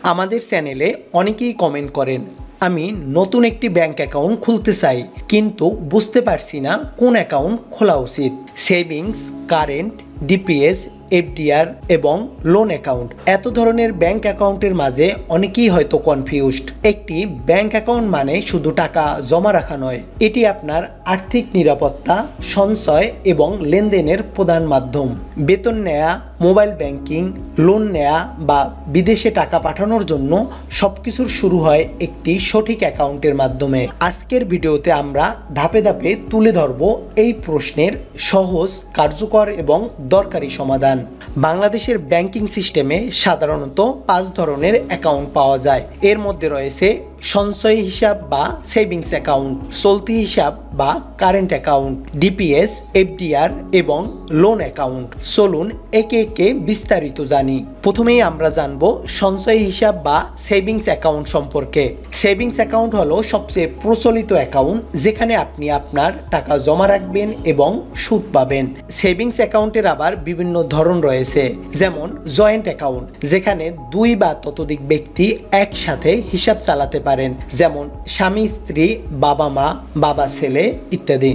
আমাদের চ্যানেলে অনেকেই কমেন্ট করেন, আমি নতুন একটি ব্যাংক অ্যাকাউন্ট খুলতে চাই কিন্তু বুঝতে পারছি না কোন অ্যাকাউন্ট খোলা উচিত। সেভিংস, কারেন্ট, ডিপিএস, এফডিআর এবং লোন অ্যাকাউন্ট, এত ধরনের ব্যাংক অ্যাকাউন্টের মাঝে অনেকেই হয়তো কনফিউজড। একটি ব্যাংক অ্যাকাউন্ট মানে শুধু টাকা জমা রাখা নয়, এটি আপনার আর্থিক নিরাপত্তা, সঞ্চয় এবং লেনদেনের প্রধান মাধ্যম। বেতন নেয়া, মোবাইল ব্যাংকিং, লোন নেয়া বা বিদেশে টাকা পাঠানোর জন্য সবকিছুর শুরু হয় একটি সঠিক অ্যাকাউন্টের মাধ্যমে। আজকের ভিডিওতে আমরা ধাপে ধাপে তুলে ধরব এই প্রশ্নের সহজ, কার্যকর এবং দরকারি সমাধান। বাংলাদেশের ব্যাংকিং সিস্টেমে সাধারণত 5 ধরনের অ্যাকাউন্ট পাওয়া যায়। এর মধ্যে রয়েছে সঞ্চয় হিসাব বা সেভিংস অ্যাকাউন্ট, চলতি হিসাব বা কারেন্ট অ্যাকাউন্ট, ডিপিএস, এফডিআর এবং লোন অ্যাকাউন্ট। চলুন একে একে বিস্তারিত জানি। প্রথমেই আমরা জানব সঞ্চয় হিসাব বা সেভিংস অ্যাকাউন্ট সম্পর্কে। সেভিংস অ্যাকাউন্ট হলো সবচেয়ে প্রচলিত অ্যাকাউন্ট, যেখানে আপনি আপনার টাকা জমা রাখবেন এবং সুদ পাবেন। সেভিংস অ্যাকাউন্টের আবার বিভিন্ন ধরন রয়েছে, যেমন জয়েন্ট অ্যাকাউন্ট, যেখানে 2 বা ততোধিক ব্যক্তি একসাথে হিসাব চালাতে পারেন, যেমন স্বামী স্ত্রী, বাবা মা, বাবা ছেলে ইত্যাদি।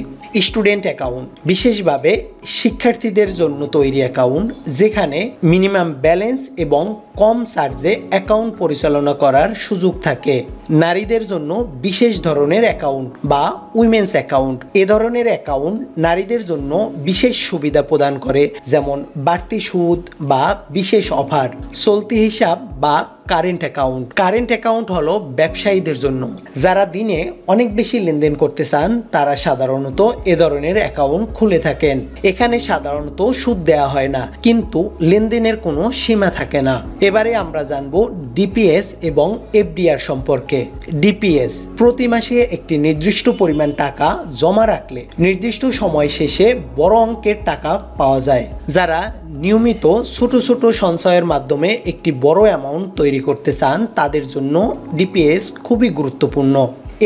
স্টুডেন্ট অ্যাকাউন্ট বিশেষভাবে শিক্ষার্থীদের জন্য তৈরি অ্যাকাউন্ট, যেখানে মিনিমাম ব্যালেন্স এবং কম চার্জে অ্যাকাউন্ট পরিচালনা করার সুযোগ থাকে। নারীদের জন্য বিশেষ ধরনের অ্যাকাউন্ট বা উইমেন্স অ্যাকাউন্ট, এ ধরনের অ্যাকাউন্ট নারীদের জন্য বিশেষ সুবিধা প্রদান করে, যেমন বাড়তি সুদ বা বিশেষ অফার। চলতি হিসাব বা কারেন্ট অ্যাকাউন্ট। কারেন্ট অ্যাকাউন্ট হলো ব্যবসায়ীদের জন্য, যারা দিনে অনেক বেশি লেনদেন করতে চান, তারা সাধারণত এ ধরনের অ্যাকাউন্ট খুলে থাকেন। এখানে সাধারণত সুদ দেওয়া হয় না, কিন্তু লেনদেনের কোনো সীমা থাকে না। এবারে আমরা জানবো ডিপিএস এবং এফডিআর সম্পর্কে। ডিপিএস প্রতি মাসে একটি নির্দিষ্ট পরিমাণ টাকা জমা রাখলে নির্দিষ্ট সময় শেষে বড় অঙ্কের টাকা পাওয়া যায়। যারা নিয়মিত ছোট ছোট সঞ্চয়ের মাধ্যমে একটি বড় অ্যামাউন্ট তৈরি করতে চান, তাদের জন্য ডিপিএস খুবই গুরুত্বপূর্ণ।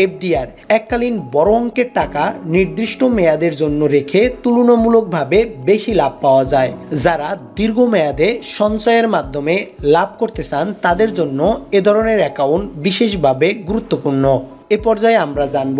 এফডিআর এককালীন বড় অঙ্কের টাকা নির্দিষ্ট মেয়াদের জন্য রেখে তুলনামূলকভাবে বেশি লাভ পাওয়া যায়। যারা দীর্ঘমেয়াদে সঞ্চয়ের মাধ্যমে লাভ করতে চান, তাদের জন্য এ ধরনের অ্যাকাউন্ট বিশেষভাবে গুরুত্বপূর্ণ। এ পর্যায়ে আমরা জানব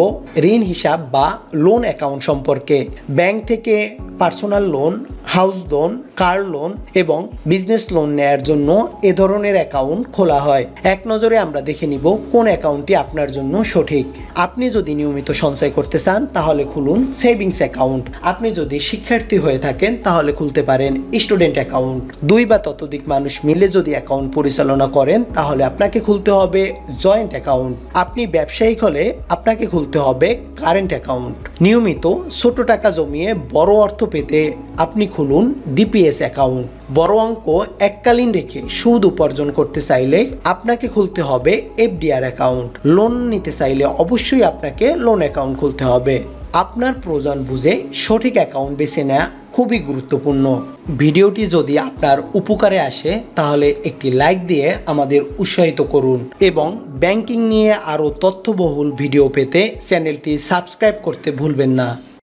ঋণ হিসাব বা লোন অ্যাকাউন্ট সম্পর্কে। ব্যাংক থেকে personal loan, house loan, car loan এবং বিজনেস লোন নেয়ার জন্য এ ধরনের অ্যাকাউন্ট খোলা হয়। এক নজরে আমরা দেখে নিব কোন অ্যাকাউন্টটি আপনার জন্য সঠিক। আপনি যদি নিয়মিত সঞ্চয় করতে চান, তাহলে খুলুন সেভিংস অ্যাকাউন্ট। আপনি যদি শিক্ষার্থী হয়ে থাকেন, তাহলে খুলতে পারেন স্টুডেন্ট অ্যাকাউন্ট। 2 বা ততোধিক মানুষ মিলে যদি অ্যাকাউন্ট পরিচালনা করেন, তাহলে আপনাকে খুলতে হবে জয়েন্ট অ্যাকাউন্ট। আপনি ব্যবসায়িক হলে আপনাকে খুলতে হবে কারেন্ট অ্যাকাউন্ট। নিয়মিত ছোট টাকা জমিয়ে বড় অর্থ পেতে আপনি খুলুন ডিপিএস অ্যাকাউন্ট। বড় অঙ্ক এককালীন রেখে সুদ উপার্জন করতে চাইলে আপনাকে খুলতে হবে এফডিআর অ্যাকাউন্ট। লোন নিতে চাইলে অবশ্যই আপনাকে লোন অ্যাকাউন্ট খুলতে হবে। আপনার প্রয়োজন বুঝে সঠিক অ্যাকাউন্ট বেছে নেওয়া খুবই গুরুত্বপূর্ণ। ভিডিওটি যদি আপনার উপকারে আসে, তাহলে একটি লাইক দিয়ে আমাদের উৎসাহিত করুন এবং ব্যাংকিং নিয়ে আরও তথ্যবহুল ভিডিও পেতে চ্যানেলটি সাবস্ক্রাইব করতে ভুলবেন না।